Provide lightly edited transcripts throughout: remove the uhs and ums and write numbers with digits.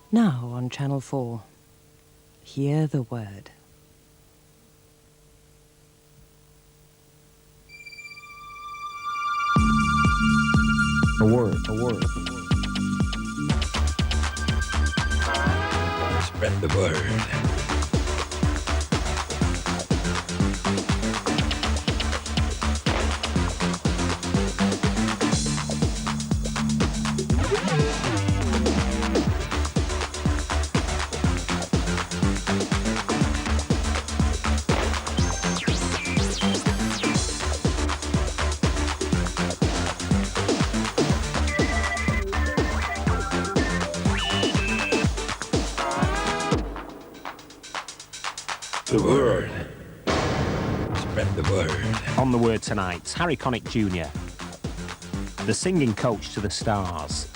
Now on Channel 4, hear the word. A word. Spread the word. The word. Spread the word. On the word tonight, Harry Connick Jr., the singing coach to the stars,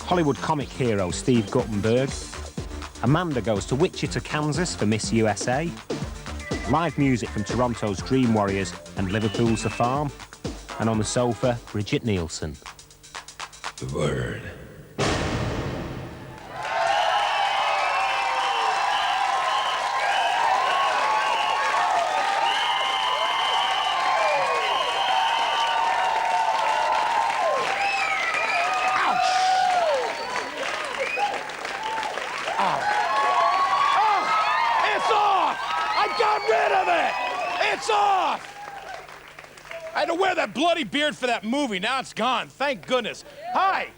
Hollywood comic hero Steve Guttenberg, Amanda goes to Wichita, Kansas for Miss USA, live music from Toronto's Dream Warriors and Liverpool's The Farm, and on the sofa, Bridget Nielsen. The word. It's off! I had to wear that bloody beard for that movie. Now it's gone. Thank goodness. Hi.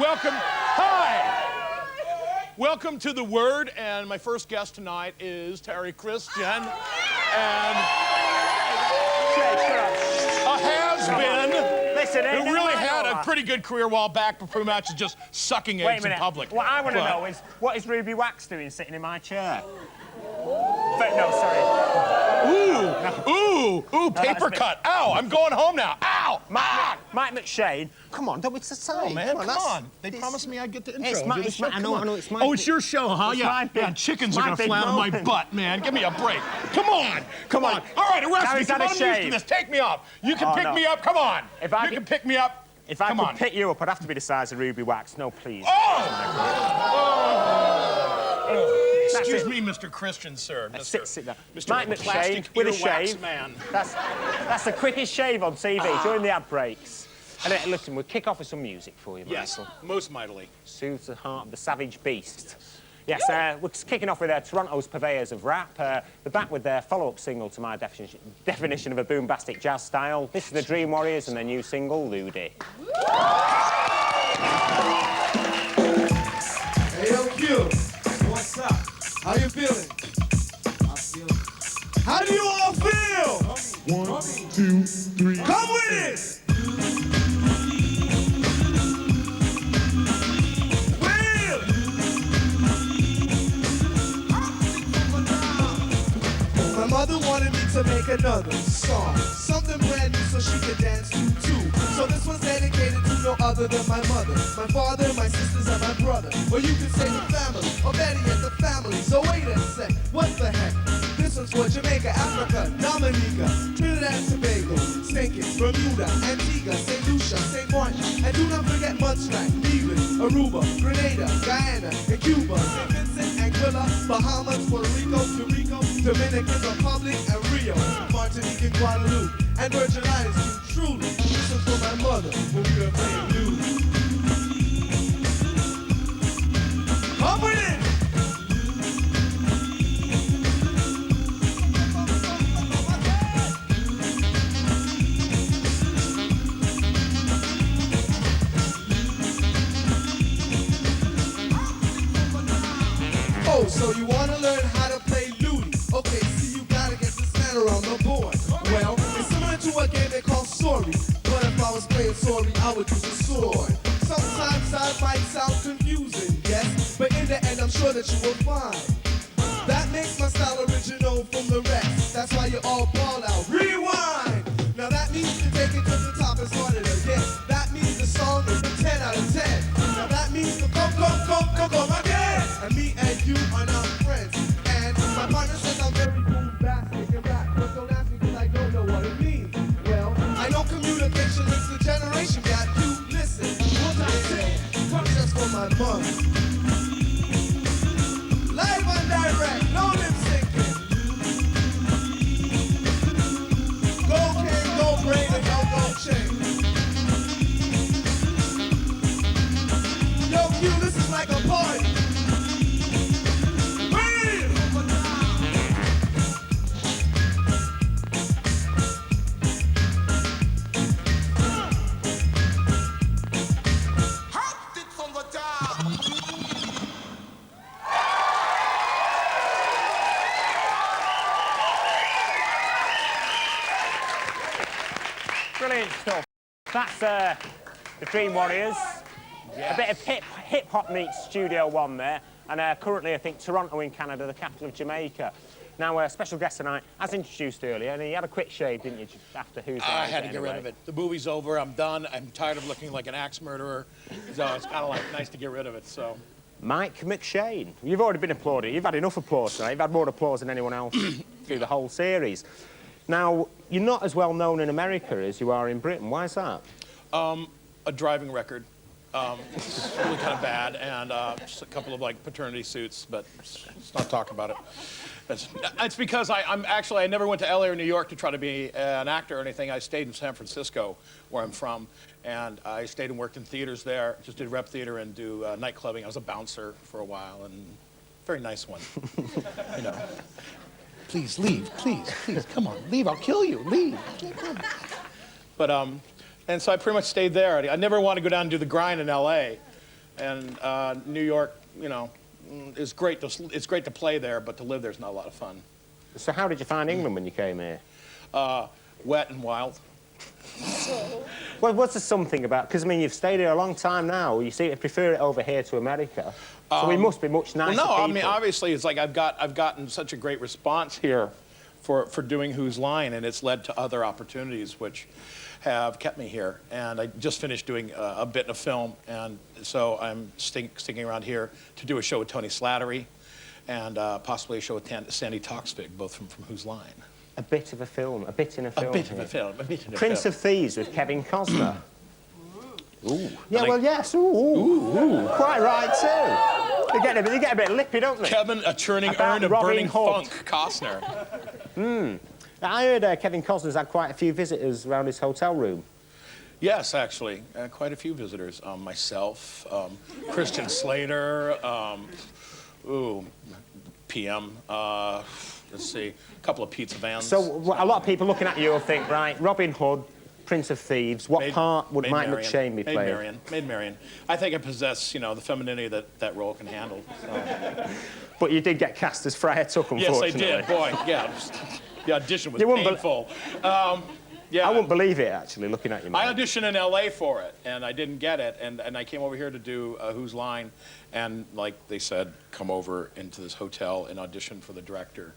Welcome. Hi. Welcome to The Word, and my first guest tonight is Terry Christian. And a has-been. Listen, who really had a pretty good career a while back, but pretty much is just sucking eggs in public. What I want to know is, what is Ruby Wax doing sitting in my chair? But no, sorry. Ooh, paper cut. Ow, I'm going home now. Ow! Mike McShane, come on, don't be so silly. Oh, man, come on. They promised me I'd get the intro. I know, it's my... Oh, it's your show, huh? Yeah, chickens are gonna fly on my butt, man. Give me a break. Come on. All right, arrest me. Come on, I'm used to this. Take me up. You can pick me up. Come on. You can pick me up. If I could pick you up, I'd have to be the size of Ruby Wax. No, please. Excuse me, Mr. Christian, sir. Sit down. Mr. Mike McShane with a shave. Man. That's the quickest shave on TV during the ad breaks. And listen, we'll kick off with some music for you, Yes, Michael. most mightily. Soothes the heart of the savage beast. Yes, we're kicking off with Toronto's purveyors of rap. They're back with their follow-up single to my definition of a boombastic jazz style. This is the Dream Warriors and their new single, Ludi. Hey, yo, Q. What's up? How you feeling? I feel... How do you all feel? 1, 2, 3. Come with it! My mother wanted me to make another song, something brand new so she could dance to too. So this one's dedicated to no other than my mother, my father, my sisters, and my brother. Or you could say the family, or better yet the family. So wait a sec, what the heck? This one's for Jamaica, Africa, Dominica, Trinidad and Tobago, St. Kitts, Bermuda, Antigua, St. Lucia, St. Martin, and do not forget Montserrat, Nevis, Aruba, Grenada, Guyana, and Cuba, St. Vincent, Anguilla, Bahamas, Puerto Rico, Dominican Republic, and Rio, Martinique, and Guadeloupe, and Virgin Islands. Truly, this is for my mother when we were playing blues. Come with it! Oh, so you want to learn how to play Ludi? Okay, see, you gotta get this man around the board. Well, it's similar to a game they call Sorry, but if I was playing Sorry, I would use a sword. Sometimes I might sound confusing, yes, but in the end, I'm sure that you will find that makes my style original from the rest. That's why you all ball out. Rewind! Now that means you take it to the top and start it again. That means the song is a 10 out of 10. Now that means the come again. And me and you are now friends. And my partner says I'm very boombastic and rap, but don't ask me because I don't know what it means. Well, I know communication is the generation gap. You listen, what I say, come just for my mother. the go-go chain. Yo, Q, this is like a party. Brilliant stuff. That's the Dream Warriors. Yes. A bit of hip-hop meets Studio One there. And currently, I think, Toronto in Canada, the capital of Jamaica. Now, a special guest tonight, as introduced earlier, and you had a quick shave, didn't you, just after Who's Line? I had to get rid of it. The movie's over. I'm done. I'm tired of looking like an axe murderer. So it's kind of like nice to get rid of it, so. Mike McShane. You've already been applauded. You've had enough applause tonight. You've had more applause than anyone else through the whole series. Now, you're not as well known in America as you are in Britain. Why is that? A driving record. It's really kind of bad, and just a couple of like paternity suits, but let's not talk about it. It's because I never went to LA or New York to try to be an actor or anything. I stayed in San Francisco, where I'm from, and I stayed and worked in theaters there. Just did rep theater and do night clubbing. I was a bouncer for a while, and very nice one. You know. Please leave, please, come on, leave. I'll kill you. Leave. But and so I pretty much stayed there. I never wanted to go down and do the grind in L.A. And New York, you know, is great. It's great to play there, but to live there's not a lot of fun. So how did you find England when you came here? Wet and wild. Well, what's there something about? Because I mean, you've stayed here a long time now. You seem to prefer it over here to America. So we must be much nicer. Well, no, people. I mean, obviously, it's like I've gotten such a great response here for doing Who's Line, and it's led to other opportunities which have kept me here. And I just finished doing a bit in a film, and so I'm sticking around here to do a show with Tony Slattery, and possibly a show with Sandy Toksvig, both from Who's Line. A bit of a film, a bit in a film. A bit in a film, a bit in a Prince film. of Thieves with Kevin Costner. Ooh. Yeah, Like, well, yes. Ooh. Quite right, too. They get a bit lippy, don't they? Kevin, a churning About urn of Robin burning Hood. funk, Costner. I heard Kevin Costner's had quite a few visitors around his hotel room. Yes, actually, quite a few visitors. Myself, Christian Slater, PM, let's see, a couple of pizza vans. So a lot of people looking at you will think, right, Robin Hood, Prince of Thieves, what part would Mike McShane be playing? Maid Marian. I think I possess, you know, the femininity that role can handle. So. But you did get cast as Friar Tuck, unfortunately. Yes, I did. Boy, yeah. The audition was painful. Yeah. I wouldn't believe it, actually, looking at you, man. I auditioned in L.A. for it, and I didn't get it, and I came over here to do Who's Line, and like they said, come over into this hotel and audition for the director.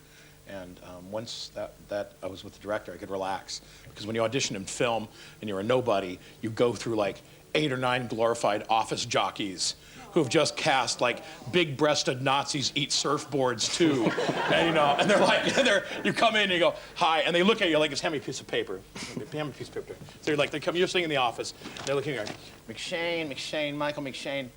And once that I was with the director, I could relax. Because when you audition in film and you're a nobody, you go through like 8 or 9 glorified office jockeys who've just cast like big-breasted Nazis eat surfboards too. And you know, and they're like, you come in and you go, hi, and they look at you like it's hand me a piece of paper. Hand me a piece of paper. So you're like, you're sitting in the office, and they're looking at you like, McShane, Michael McShane.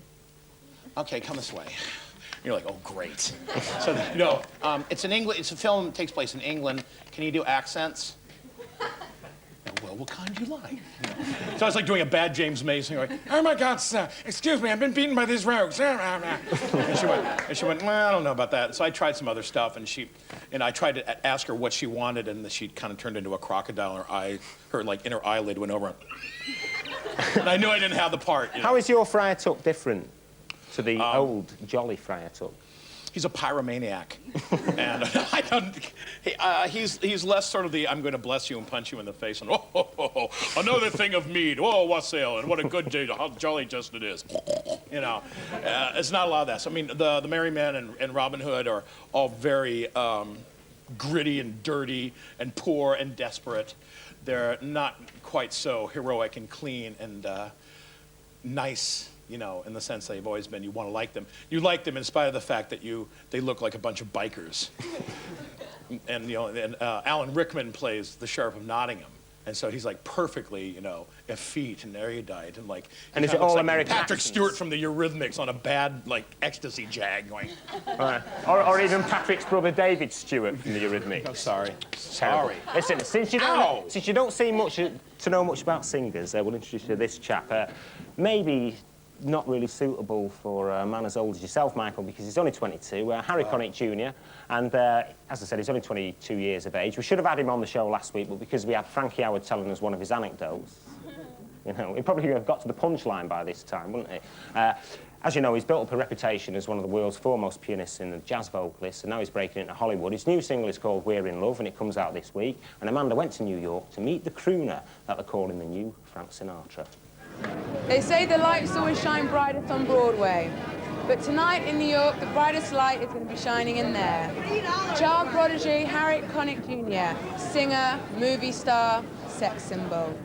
Okay, come this way. And you're like, oh, great. So, you know, it's in England. It's a film that takes place in England. Can you do accents? Well, what kind do you like? You know? So I was like doing a bad James Mason, like, oh my God, sir, excuse me, I've been beaten by these rogues. And she went, well, I don't know about that. So I tried some other stuff, and I tried to ask her what she wanted, and she kind of turned into a crocodile. Her like inner eyelid went over, and I knew I didn't have the part. You know? How is your Friar Tuck different to the old jolly Friar Tuck? He's a pyromaniac, and I don't. He's less sort of the I'm going to bless you and punch you in the face, and another thing of mead. Oh, wassail, and what a good day, how jolly just it is. You know, it's not a lot of that. So, I mean, the Merry Men and Robin Hood are all very gritty and dirty and poor and desperate. They're not quite so heroic and clean and nice. You know, in the sense they've always been, you want to like them. You like them in spite of the fact that they look like a bunch of bikers. And you know, Alan Rickman plays the Sheriff of Nottingham, And so he's like perfectly, you know, effete and erudite and like. And is it all American Patrick accents? Stewart from the Eurythmics on a bad like ecstasy jag going. Or even Patrick's brother David Stewart from the Eurythmics. I'm sorry. Terrible. Sorry. Listen, since you don't seem to know much about singers, we'll introduce you to this chap. Maybe not really suitable for a man as old as yourself, Michael, because he's only 22. Harry Connick Jr. And as I said, he's only 22 years of age. We should have had him on the show last week, but because we had Frankie Howard telling us one of his anecdotes, you know, he probably would have got to the punchline by this time, wouldn't he? As you know, he's built up a reputation as one of the world's foremost pianists and jazz vocalists, and now he's breaking into Hollywood. His new single is called We're in Love, and it comes out this week. And Amanda went to New York to meet the crooner that they're calling the new Frank Sinatra. They say the lights always shine brightest on Broadway, but tonight in New York, the brightest light is going to be shining in there. Child prodigy Harry Connick Jr., singer, movie star, sex symbol.